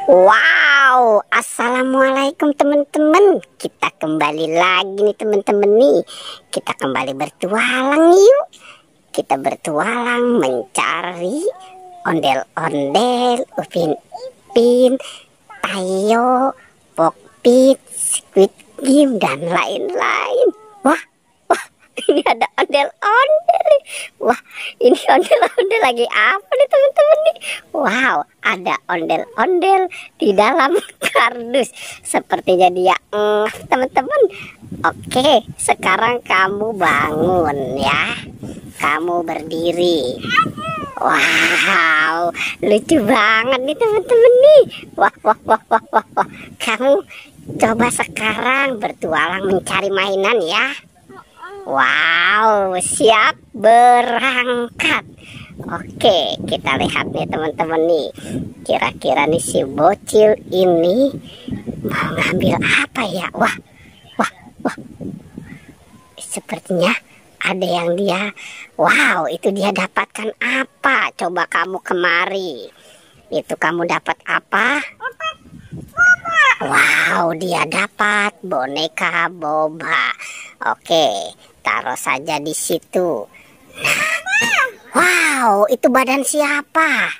Wow, assalamualaikum teman-teman. Kita kembali lagi nih teman-teman nih. Kita kembali bertualang yuk. Kita bertualang mencari ondel-ondel, upin-ipin, tayo, pokpit, squid game dan lain-lain. Wah, ini ada ondel-ondel nih. Wah, ini ondel-ondel lagi apa nih teman-teman nih? Wow, ada ondel-ondel di dalam kardus. Sepertinya dia teman-teman. Oke, sekarang kamu bangun ya. Kamu berdiri. Wow, lucu banget nih teman-teman nih. Wah. Kamu coba sekarang bertualang mencari mainan ya. Wow, siap berangkat. Oke, kita lihat nih teman-teman nih. Kira-kira nih si bocil ini mau ngambil apa ya? Wah. Sepertinya ada yang dia. Wow, itu dia dapatkan apa? Coba kamu kemari. Itu kamu dapat apa? Wow, dia dapat boneka boba. Oke, taruh saja di situ. Wow, itu badan siapa?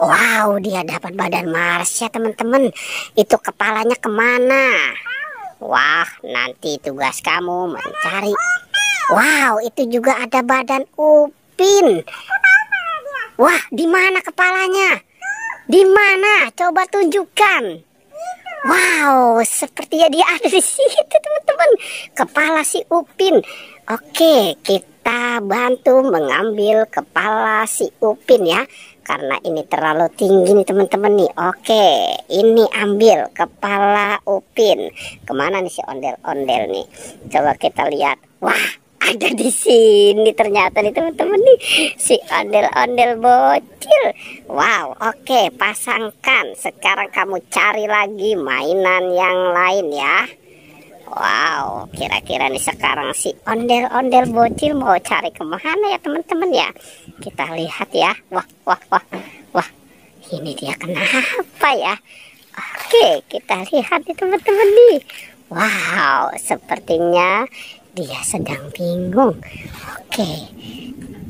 Wow, dia dapat badan Mars ya teman-teman. Itu kepalanya kemana? Wah, nanti tugas kamu mencari. Wow, itu juga ada badan Upin. Wah, di mana kepalanya? Di mana? Coba tunjukkan. Wow, sepertinya dia ada di situ teman-teman. Kepala si Upin. Oke, kita bantu mengambil kepala si Upin ya. Karena ini terlalu tinggi nih teman-teman nih. Oke, ini ambil kepala Upin. Kemana nih si ondel-ondel nih? Coba kita lihat. Wah, ada di sini ternyata nih teman-teman nih. Si ondel-ondel bocil. Wow, oke, pasangkan. Sekarang kamu cari lagi mainan yang lain ya. Wow, kira-kira nih sekarang si ondel-ondel bocil mau cari kemana ya teman-teman ya? Kita lihat ya. Wah. Ini dia kenapa ya? Oke, kita lihat nih teman-teman nih. Wow, sepertinya dia sedang bingung. Oke,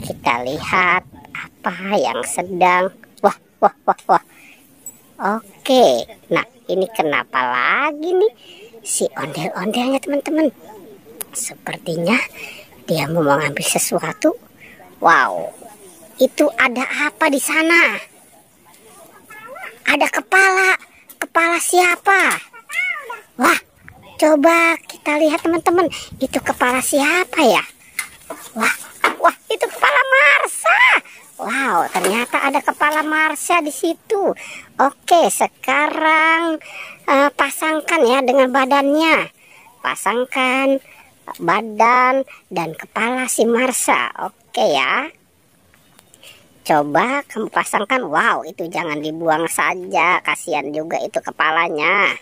kita lihat apa yang sedang. Wah. Oke, nah ini kenapa lagi nih si ondel-ondelnya teman-teman? Sepertinya dia mau mengambil sesuatu. Wow, itu ada apa di sana? Ada kepala siapa? Wah, coba kita lihat teman-teman. Itu kepala siapa ya? Wah, itu kepala Marsha. Wow, ternyata ada kepala Marsha di situ. Oke, sekarang pasangkan ya dengan badannya. Pasangkan badan dan kepala si Marsha. Oke ya. Coba kamu pasangkan. Wow, itu jangan dibuang saja. Kasihan juga itu kepalanya.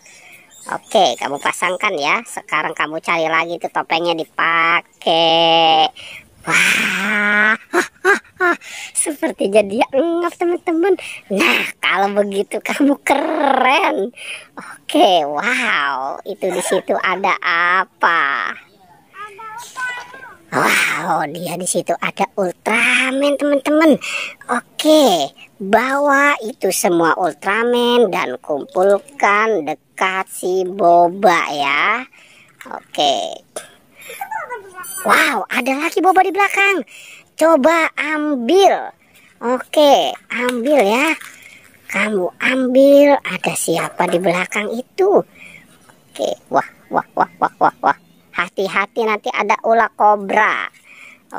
Oke, kamu pasangkan ya. Sekarang kamu cari lagi itu topengnya dipakai. Wah, sepertinya dia ngap teman-teman. Nah, kalau begitu kamu keren. Oke, wow, itu di situ ada apa? Wow, dia di situ ada Ultraman teman-teman. Oke, bawa itu semua Ultraman dan kumpulkan dekat si Boba ya. Oke. Wow, ada lagi Boba di belakang. Coba ambil. Oke, ambil ya. Kamu ambil. Ada siapa di belakang itu? Oke, wah. Hati-hati nanti ada ular kobra.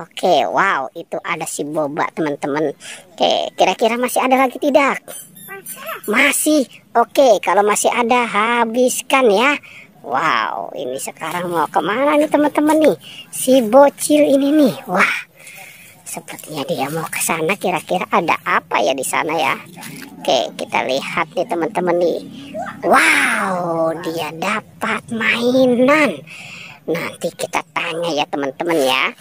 Oke, wow, itu ada si Boba teman-teman. Oke, kira-kira masih ada lagi tidak? Masih. Oke, kalau masih ada habiskan ya. Wow, ini sekarang mau kemana nih teman-teman nih? Si bocil ini nih. Wah, sepertinya dia mau ke sana. Kira-kira ada apa ya di sana ya? Oke, kita lihat nih teman-teman nih. Wow, dia dapat mainan. Nanti kita tanya ya teman-teman ya.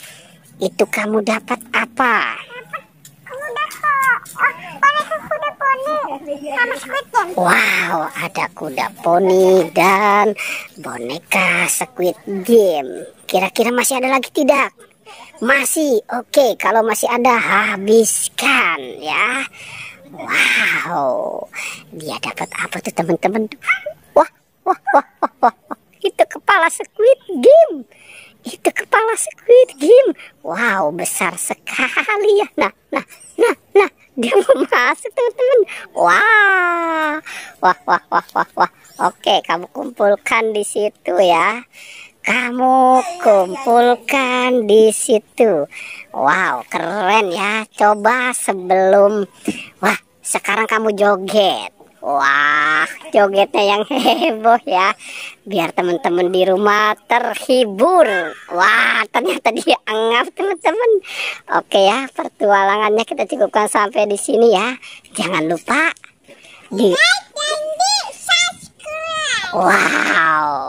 Itu kamu dapat apa? Kamu dapat boneka kuda poni. Wow, ada kuda poni dan boneka Squid Game. Kira-kira masih ada lagi tidak? Masih. Oke, kalau masih ada habiskan ya. Wow, dia dapat apa tuh teman-teman? Wah, wah, wah, wah, wah. Itu kepala Squid Game. Itu kepala Squid Game. Wow, besar sekali ya. Nah, dia mau masuk teman-teman. Wah, wah, wah, wah, wah, wah. Oke, kamu kumpulkan di situ ya. Kamu kumpulkan di situ. Wow, keren ya. Coba sebelum, wah, sekarang kamu joget. Wah, jogetnya yang heboh ya, biar teman-teman di rumah terhibur. Wah, ternyata dia engap teman-teman. Oke ya, pertualangannya kita cukupkan sampai di sini ya. Jangan lupa di like dan di subscribe. Wow.